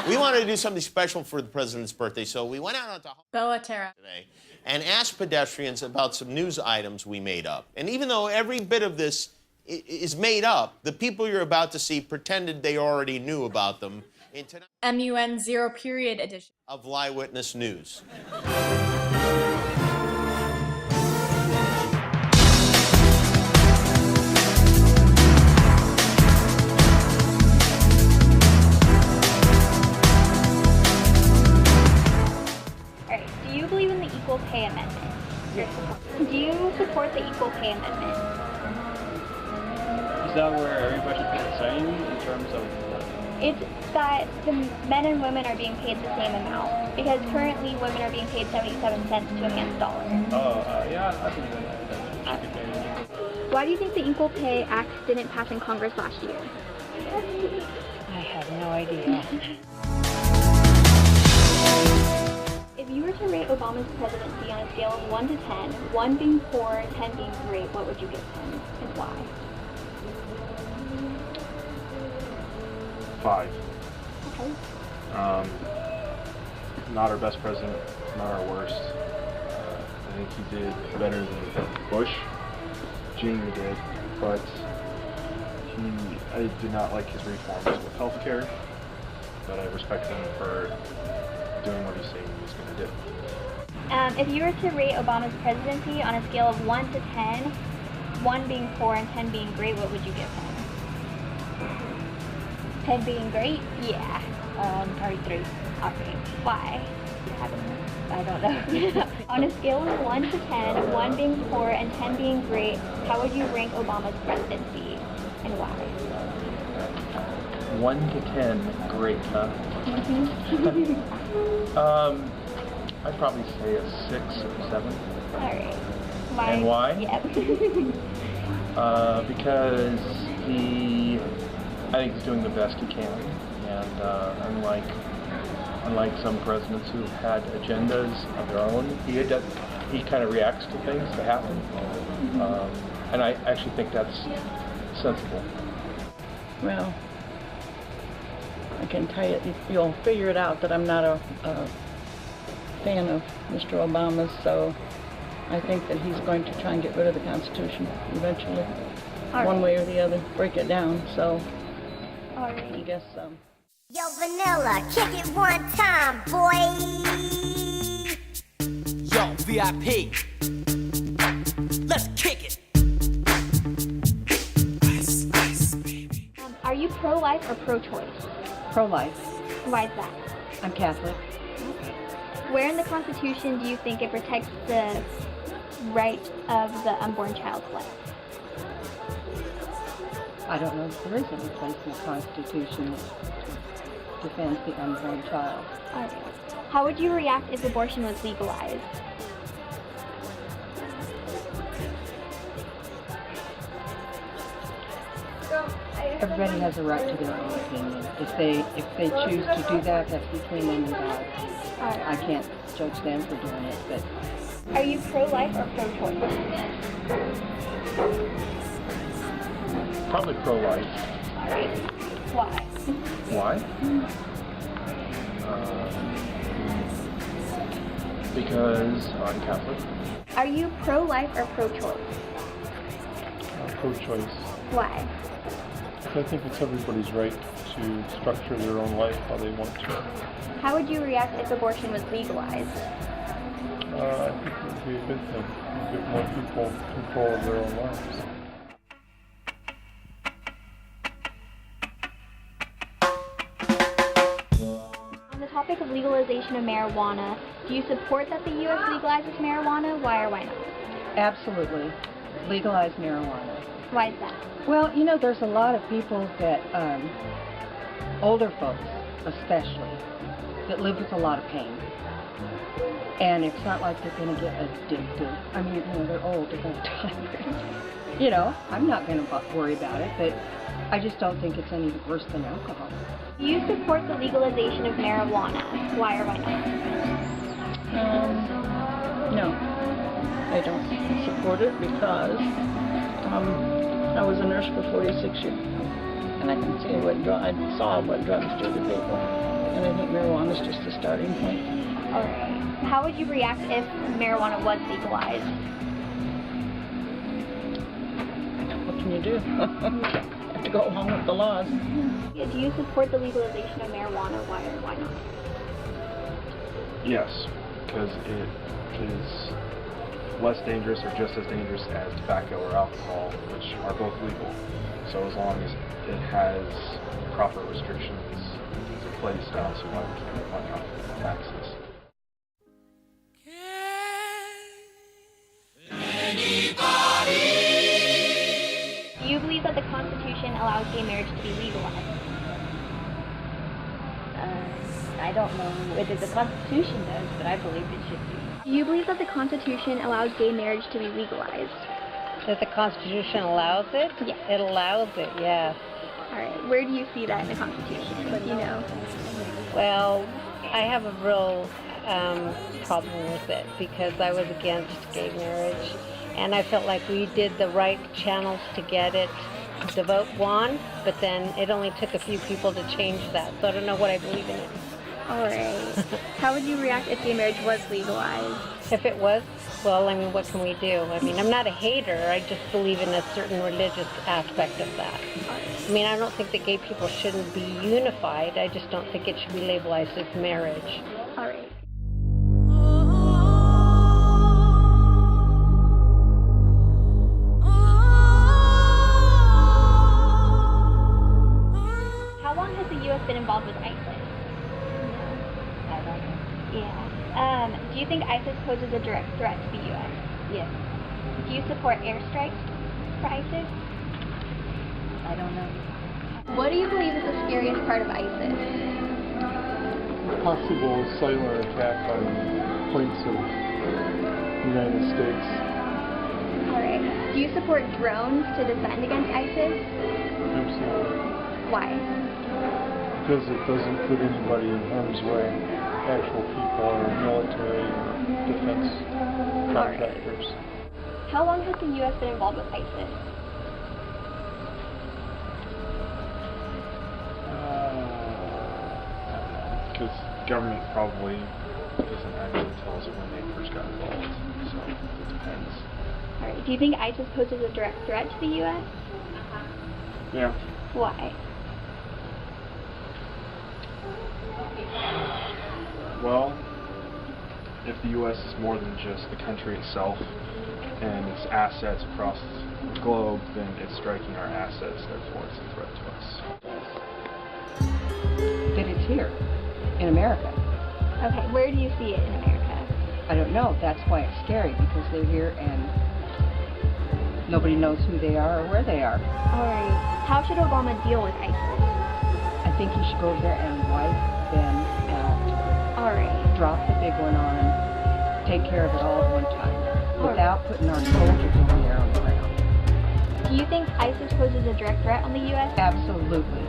We wanted to do something special for the president's birthday, so we went out onto Bellaterra today and asked pedestrians about some news items we made up. And even though every bit of this is made up, the people you're about to see pretended they already knew about them in tonight's MUN 0 period edition of Eyewitness News. Do you believe in the Equal Pay Amendment? Yes. Do you support the Equal Pay Amendment? Is that where everybody should be the same in terms of... It's that the men and women are being paid the same amount, because currently women are being paid 77 cents to a man's dollar. Yeah, I think that should be paid. Why do you think the Equal Pay Act didn't pass in Congress last year? I have no idea. If you were to rate Obama's presidency on a scale of 1 to 10, 1 being poor, 10 being great, what would you give him and why? 5. Okay. Not our best president, not our worst. I think he did better than Bush Jr. did, but I did not like his reforms with healthcare, but I respect him for doing what he's saying he was going to do. If you were to rate Obama's presidency on a scale of 1 to 10, 1 being poor and 10 being great, what would you give him? 10 being great? Yeah. Probably 3. Okay. Why? I don't know. On a scale of 1 to 10, 1 being poor and 10 being great, how would you rank Obama's presidency and why? 1 to 10, great, huh? I'd probably say a 6 or 7. Alright. Why? And why? Yep. Because I think he's doing the best he can, and unlike some presidents who've had agendas of their own, he kind of reacts to things that happen, and I actually think that's sensible. Well, I can tell you, you'll figure it out that I'm not a fan of Mr. Obama, so I think that he's going to try and get rid of the Constitution eventually, one way or the other, break it down, so I guess so. Yo, Vanilla, kick it one time, boy. Yo, VIP. Let's kick it. Ice, ice, baby. Are you pro-life or pro-choice? Pro-life. Why is that? I'm Catholic. Where in the Constitution do you think it protects the right of the unborn child's life? I don't know if there is any place in the Constitution that defends the unborn child. How would you react if abortion was legalized? Everybody has a right to their own opinion. If they choose to do that, that's between them and God. I can't judge them for doing it, but... Are you pro-life or pro-choice? Probably pro-life. Alright. Why? Why? Because I'm Catholic. Are you pro-life or pro-choice? Pro-choice. Why? I think it's everybody's right to structure their own life how they want to. How would you react if abortion was legalized? I think it would be a good thing. Give more people control of their own lives. On the topic of legalization of marijuana, do you support that the U.S. legalizes marijuana? Why or why not? Absolutely. Legalize marijuana. Why is that? Well, you know, there's a lot of people that, older folks especially, that live with a lot of pain. And it's not like they're going to get addicted. I mean, you know, they're old, they're going to die. You know, I'm not going to worry about it, but I just don't think it's any worse than alcohol. Do you support the legalization of marijuana? Why or why not? No, I don't support it because I was a nurse for 46 years. I can see what I saw what drugs do to people. And I think marijuana is just a starting point. All right. How would you react if marijuana was legalized? What can you do? You have to go along with the laws. Do you support the legalization of marijuana? Why or why not? Yes, because it is less dangerous or just as dangerous as tobacco or alcohol, which are both legal. So as long as it has proper restrictions in place, I don't see why not taxes. Do you believe that the Constitution allows gay marriage to be legalized? I don't know whether the Constitution does, but I believe it should be. Do you believe that the Constitution allows gay marriage to be legalized? That the Constitution allows it? Yes. It allows it, yes. All right. Where do you see that in the Constitution? Do you know? Well, I have a real problem with it because I was against gay marriage. And I felt like we did the right channels to get it. The vote won, but then it only took a few people to change that. So I don't know what I believe in it. All right. How would you react if gay marriage was legalized? If it was, well, I mean, what can we do? I mean, I'm not a hater. I just believe in a certain religious aspect of that. I mean, I don't think that gay people shouldn't be unified. I just don't think it should be labeled as marriage. All right. How long has the U.S. been involved with ISIS? I don't know. Yeah. Do you think ISIS poses a direct threat to the U.S.? Yes. Do you support airstrikes for ISIS? I don't know. What do you believe is the scariest part of ISIS? Possible cellular attack by points of the United States. Alright. Do you support drones to defend against ISIS? Absolutely. Why? Because it doesn't put anybody in harm's way. Actual people or military or defense contractors. How long has the U.S. been involved with ISIS? Because government probably doesn't actually tell us when they first got involved, so it depends. Alright. Do you think ISIS poses a direct threat to the U.S.? Yeah. Why? Well, if the U.S. is more than just the country itself and its assets across the globe, then it's striking our assets, therefore it's a threat to us. That it's here, in America. Okay. Where do you see it in America? I don't know. That's why it's scary, because they're here and nobody knows who they are or where they are. Alright. How should Obama deal with ISIS? I think he should go over there and wipe them out. Alright. Drop the big one on them, take care of it all at one time, without putting our soldiers in the air on the ground. Do you think ISIS poses a direct threat on the U.S.? Absolutely.